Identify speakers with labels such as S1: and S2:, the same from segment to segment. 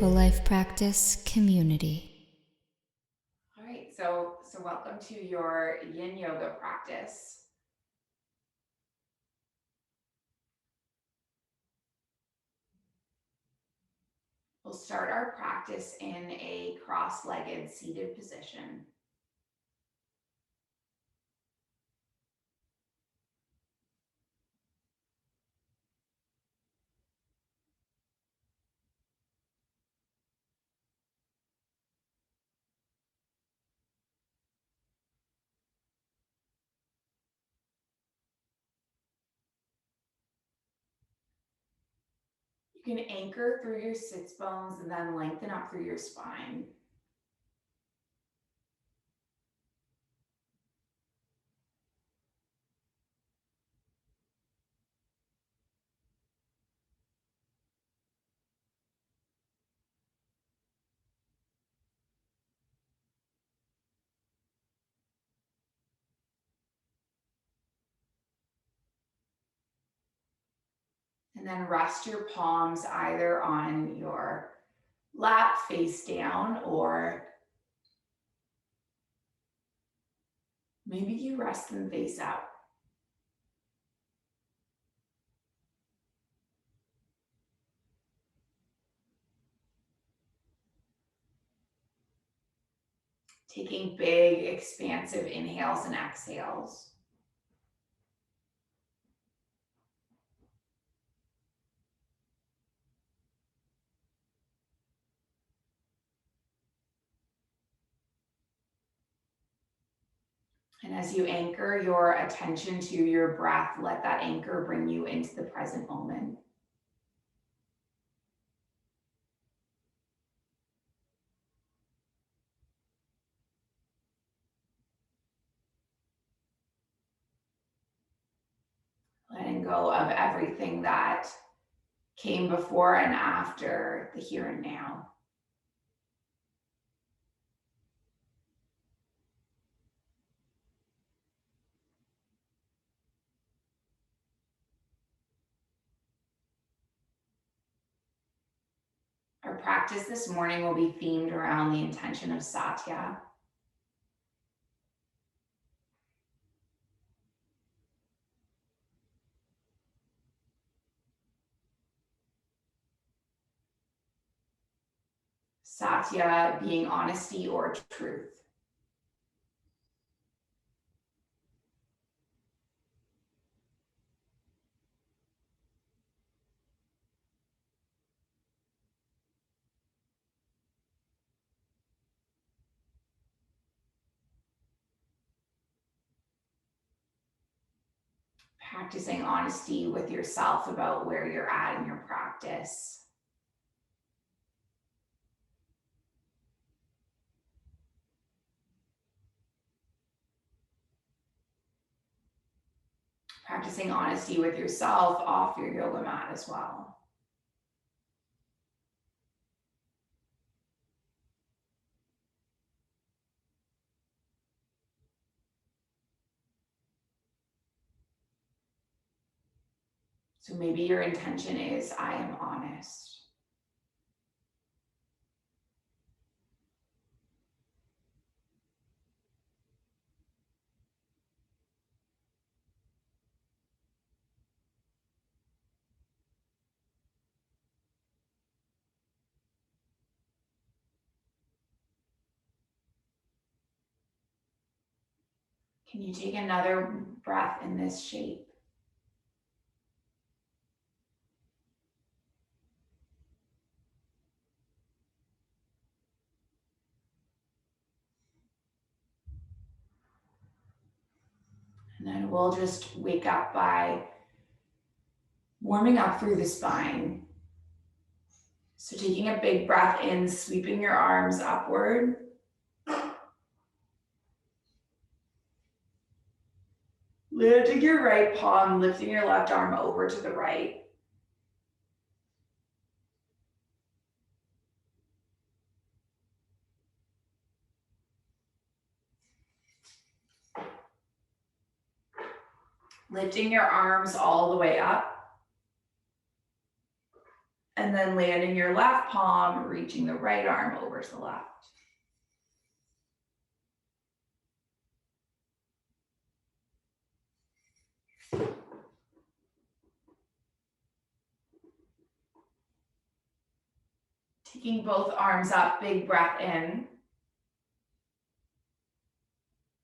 S1: Mindful Life Practice community.
S2: All right, so welcome to your Yin Yoga practice. We'll start our practice in a cross-legged seated position. You can anchor through your sits bones and then lengthen up through your spine. And then rest your palms either on your lap face down, or maybe you rest them face out. Taking big, expansive inhales and exhales. And as you anchor your attention to your breath, let that anchor bring you into the present moment. Letting go of everything that came before and after the here and now. Our practice this morning will be themed around the intention of Satya. Satya being honesty or truth. Practicing honesty with yourself about where you're at in your practice. Practicing honesty with yourself off your yoga mat as well. So maybe your intention is, I am honest. Can you take another breath in this shape? And then we'll just wake up by warming up through the spine. So taking a big breath in, sweeping your arms upward. Lifting your right palm, lifting your left arm over to the right. Lifting your arms all the way up. And And then landing your left palm, reaching the right arm over to the left. Taking both arms up, big breath in.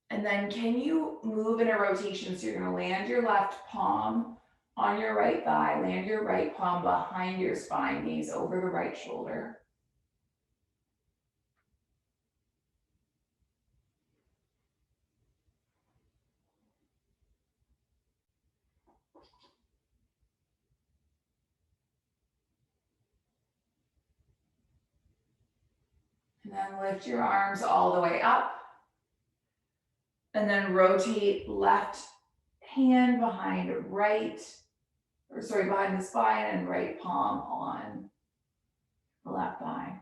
S2: And then can you move in a rotation? So you're gonna land your left palm on your right thigh, land your right palm behind your spine, gaze over the right shoulder. And then lift your arms all the way up. And then rotate left hand behind behind the spine, and right palm on the left thigh.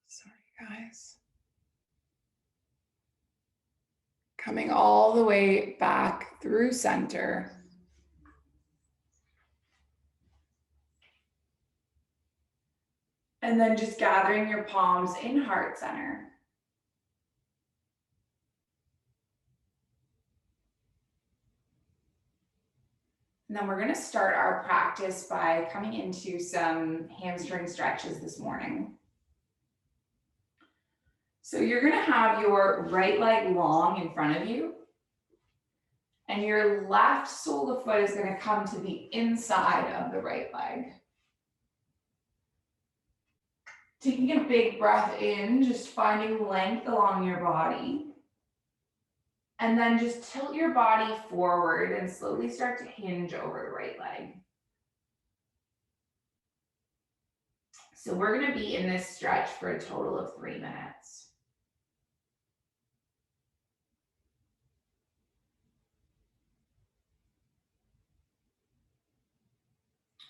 S2: Sorry, guys. Coming all the way back through center. And then just gathering your palms in heart center. And then we're going to start our practice by coming into some hamstring stretches this morning. So you're going to have your right leg long in front of you, and your left sole of the foot is going to come to the inside of the right leg. Taking a big breath in, just finding length along your body. And then just tilt your body forward and slowly start to hinge over the right leg. So we're going to be in this stretch for a total of 3 minutes.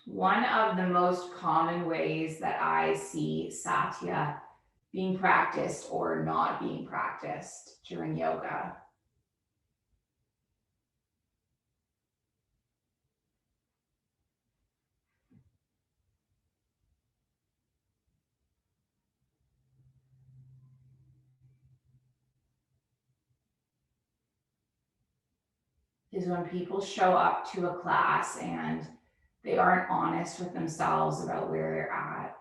S2: One of the most common ways that I see Satya being practiced or not being practiced during yoga is when people show up to a class and they aren't honest with themselves about where they're at.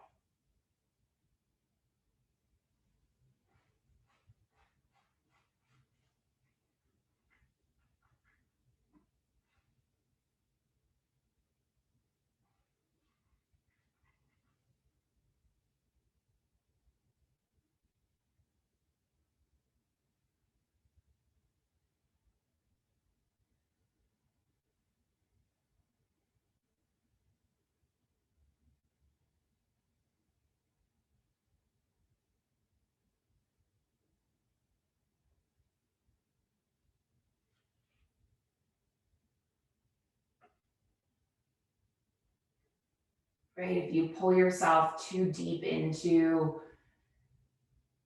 S2: Right? If you pull yourself too deep into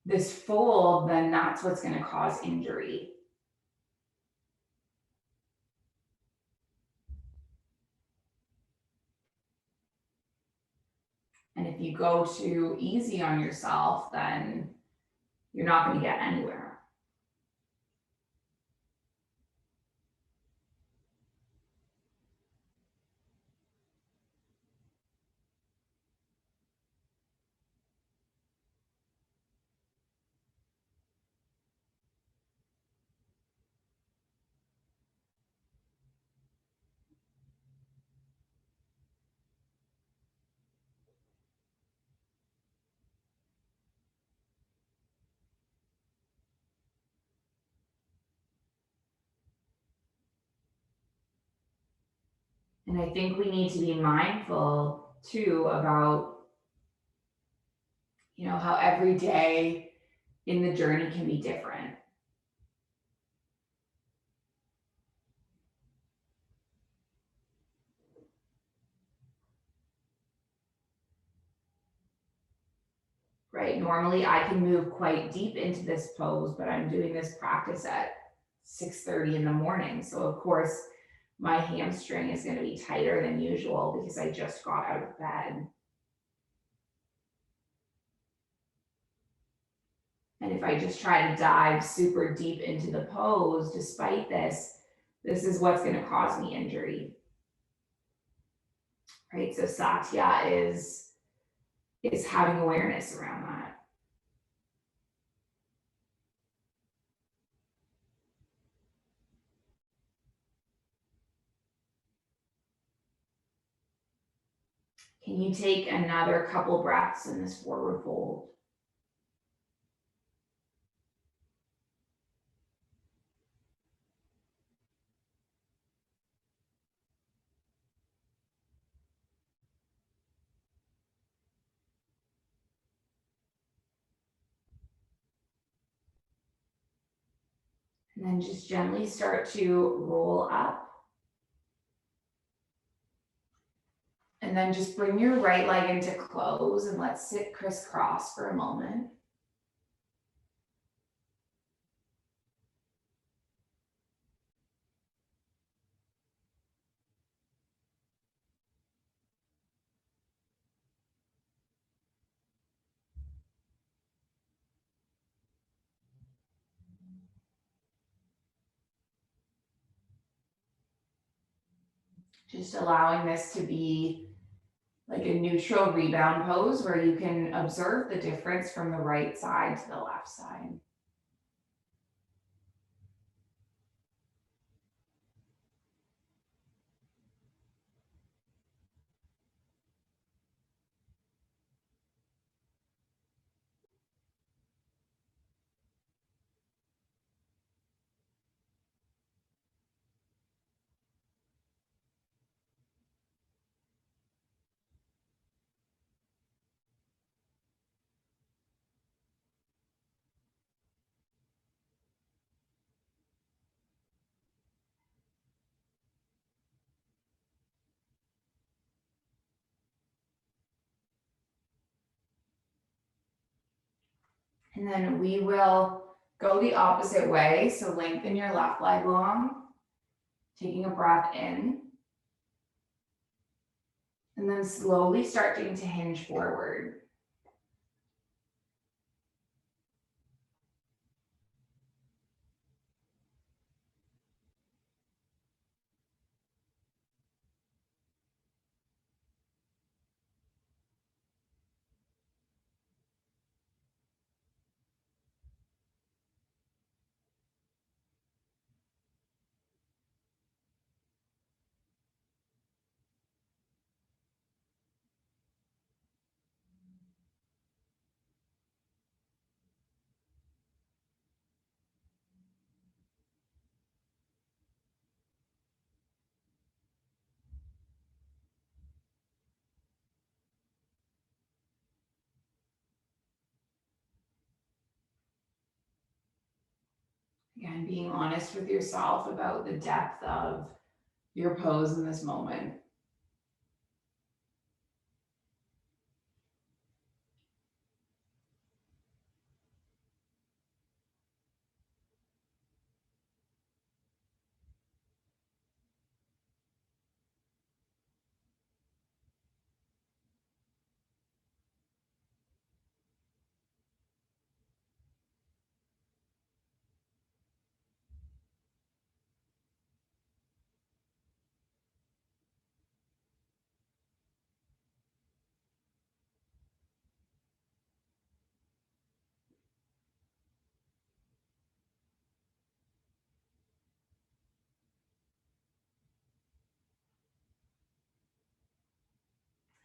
S2: this fold, then that's what's going to cause injury. And if you go too easy on yourself, then you're not going to get anywhere. And I think we need to be mindful too about, how every day in the journey can be different. right? Normally I can move quite deep into this pose, but I'm doing this practice at 6:30 in the morning. So of course my hamstring is going to be tighter than usual because I just got out of bed. And if I just try to dive super deep into the pose, despite this, this is what's going to cause me injury, right? So Satya is having awareness around that. Can you take another couple breaths in this forward fold? And then just gently start to roll up. And then just bring your right leg into close and let's sit crisscross for a moment. Just allowing this to be like a neutral rebound pose where you can observe the difference from the right side to the left side. And then we will go the opposite way. So lengthen your left leg long, taking a breath in. And then slowly starting to hinge forward. Again, being honest with yourself about the depth of your pose in this moment.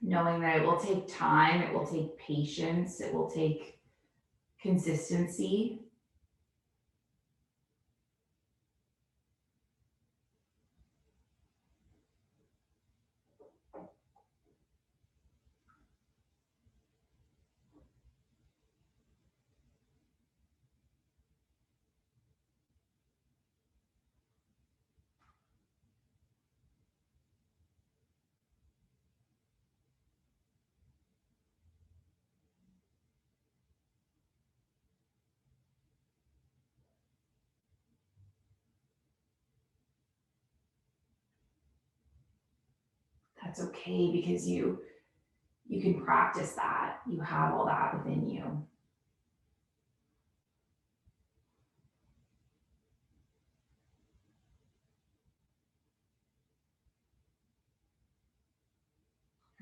S2: Knowing that it will take time, it will take patience, it will take consistency. That's okay, because you can practice that. You have all that within you.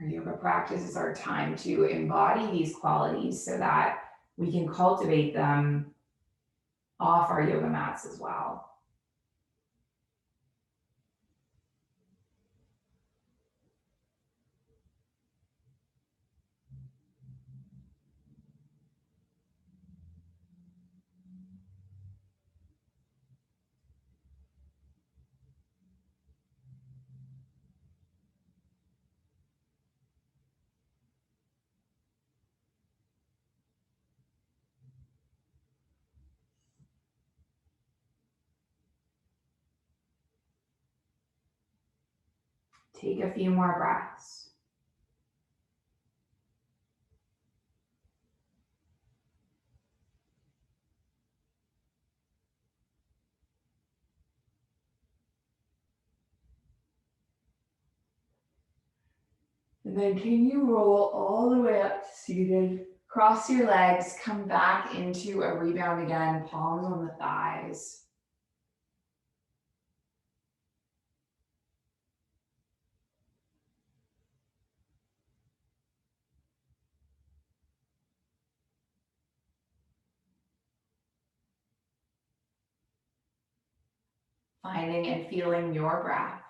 S2: Our yoga practice is our time to embody these qualities so that we can cultivate them off our yoga mats as well. Take a few more breaths. And then can you roll all the way up to seated? Cross your legs, come back into a rebound again, palms on the thighs. Finding and feeling your breath.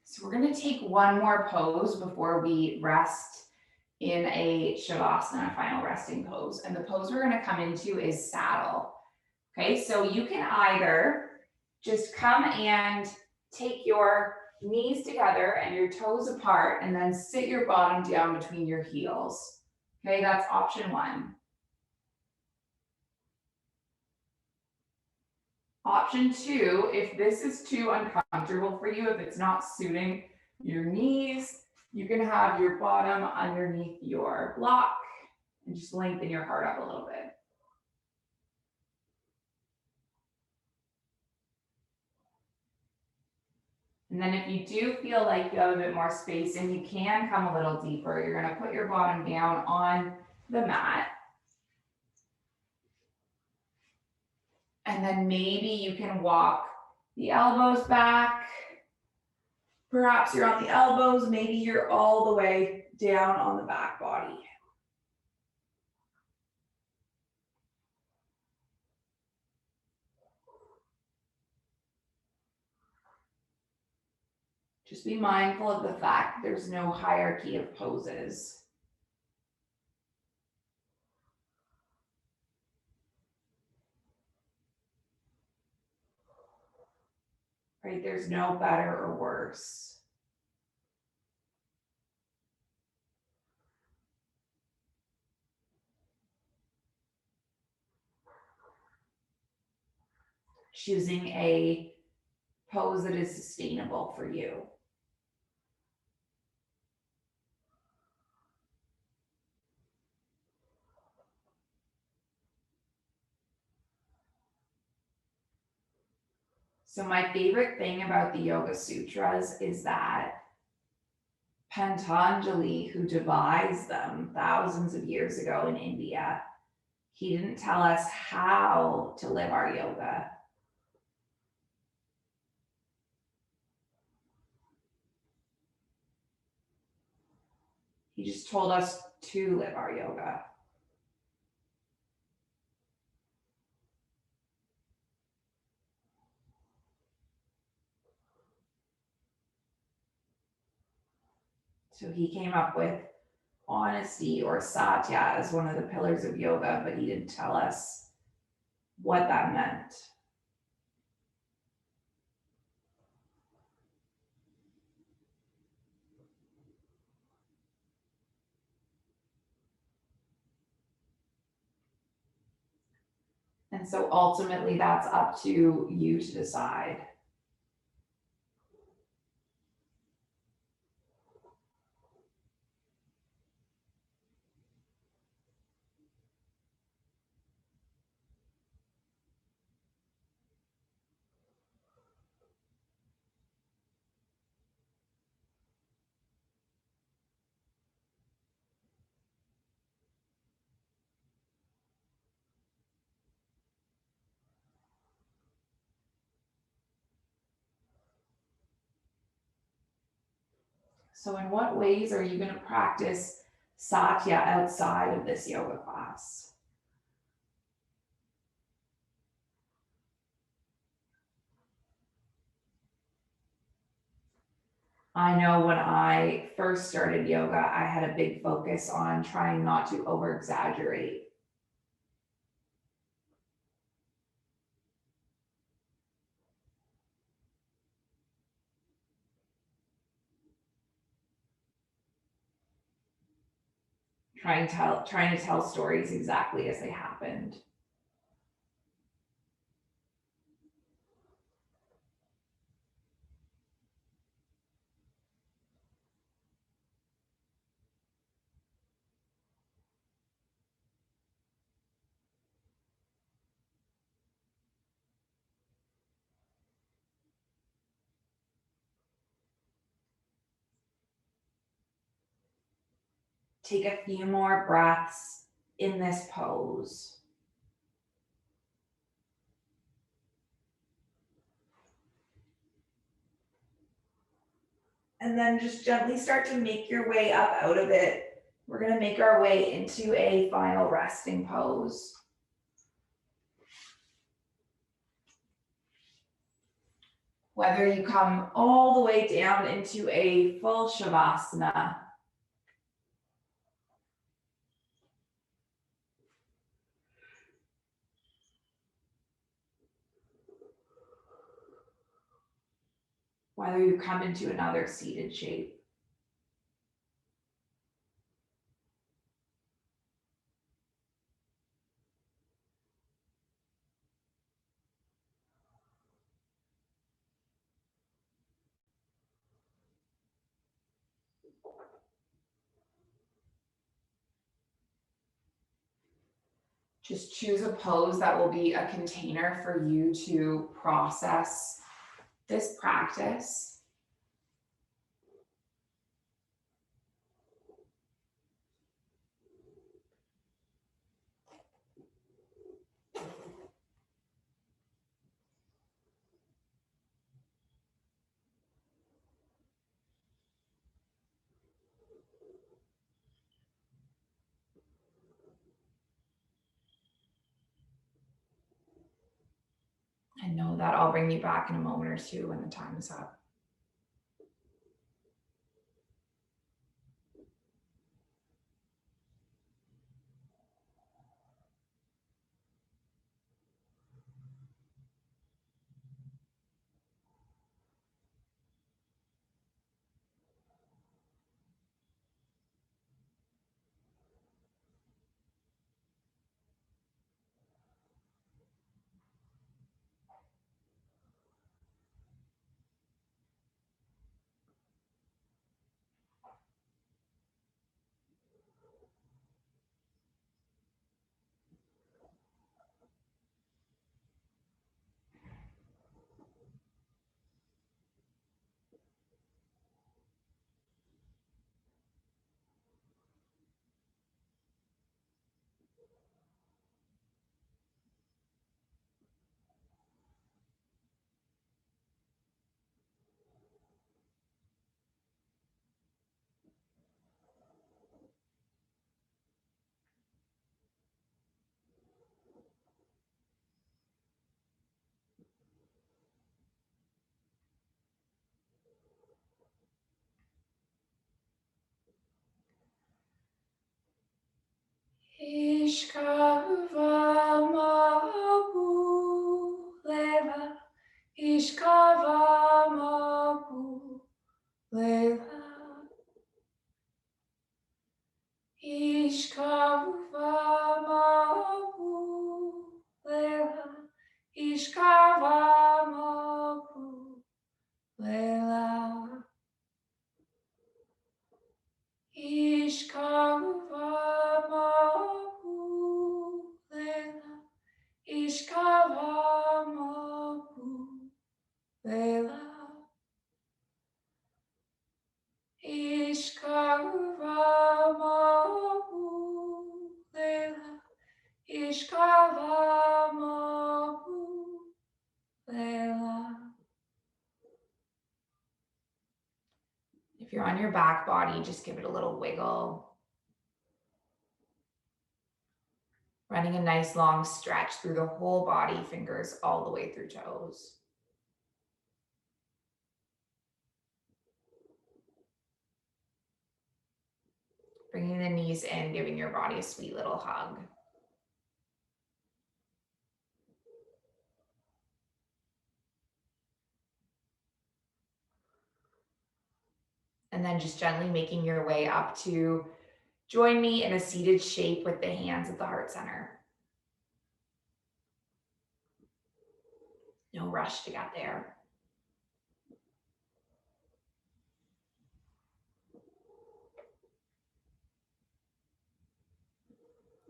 S2: So we're going to take one more pose before we rest in a Shavasana, final resting pose. And the pose we're going to come into is saddle. Okay, so you can either just come and take your knees together and your toes apart and then sit your bottom down between your heels. Okay, that's option one. Option two, if this is too uncomfortable for you, if it's not suiting your knees, you can have your bottom underneath your block and just lengthen your heart up a little bit. And then if you do feel like you have a bit more space and you can come a little deeper, you're going to put your bottom down on the mat. And then maybe you can walk the elbows back. Perhaps you're on the elbows, maybe you're all the way down on the back body. Just be mindful of the fact there's no hierarchy of poses. Right? There's no better or worse. Choosing a pose that is sustainable for you. So my favorite thing about the Yoga Sutras is that Patanjali, who devised them thousands of years ago in India, he didn't tell us how to live our yoga. He just told us to live our yoga. So he came up with honesty or Satya as one of the pillars of yoga, but he didn't tell us what that meant. And so ultimately that's up to you to decide. So in what ways are you going to practice Satya outside of this yoga class? I know when I first started yoga, I had a big focus on trying not to over exaggerate. Trying to tell stories exactly as they happened. Take a few more breaths in this pose. And then just gently start to make your way up out of it. We're going to make our way into a final resting pose. Whether you come all the way down into a full Shavasana, whether you come into another seated shape. Just choose a pose that will be a container for you to process this practice. And know that I'll bring you back in a moment or two when the time is up. Ishkava mabu leva, Ishkava mabu leva, Ishkava mabu leva, you're on your back body, just give it a little wiggle. Running a nice long stretch through the whole body, fingers all the way through toes. Bringing the knees in, giving your body a sweet little hug. And then just gently making your way up to join me in a seated shape with the hands at the heart center. No rush to get there.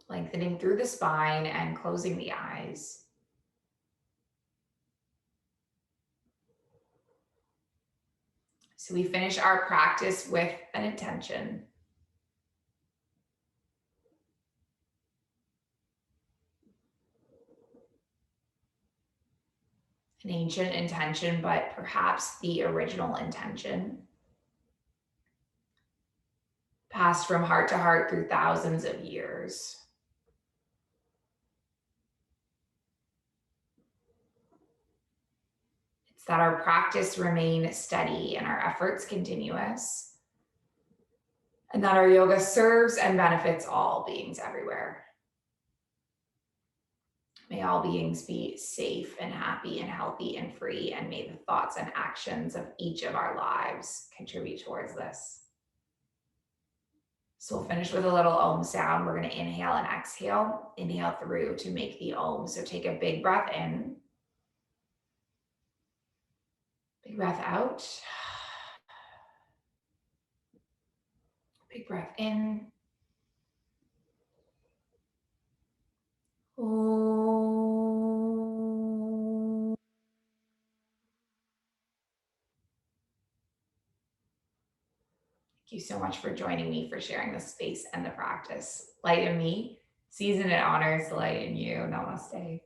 S2: Lengthening through the spine and closing the eyes. So we finish our practice with an intention. An ancient intention, but perhaps the original intention. Passed from heart to heart through thousands of years. It's that our practice remain steady and our efforts continuous, and that our yoga serves and benefits all beings everywhere. May all beings be safe and happy and healthy and free, and may the thoughts and actions of each of our lives contribute towards this. So we'll finish with a little Om sound. We're going to inhale and exhale. Inhale through to make the Om. So take a big breath in. Big breath out. Big breath in. Om. Thank you so much for joining me, for sharing the space and the practice. Light in me, season it honors the light in you. Namaste.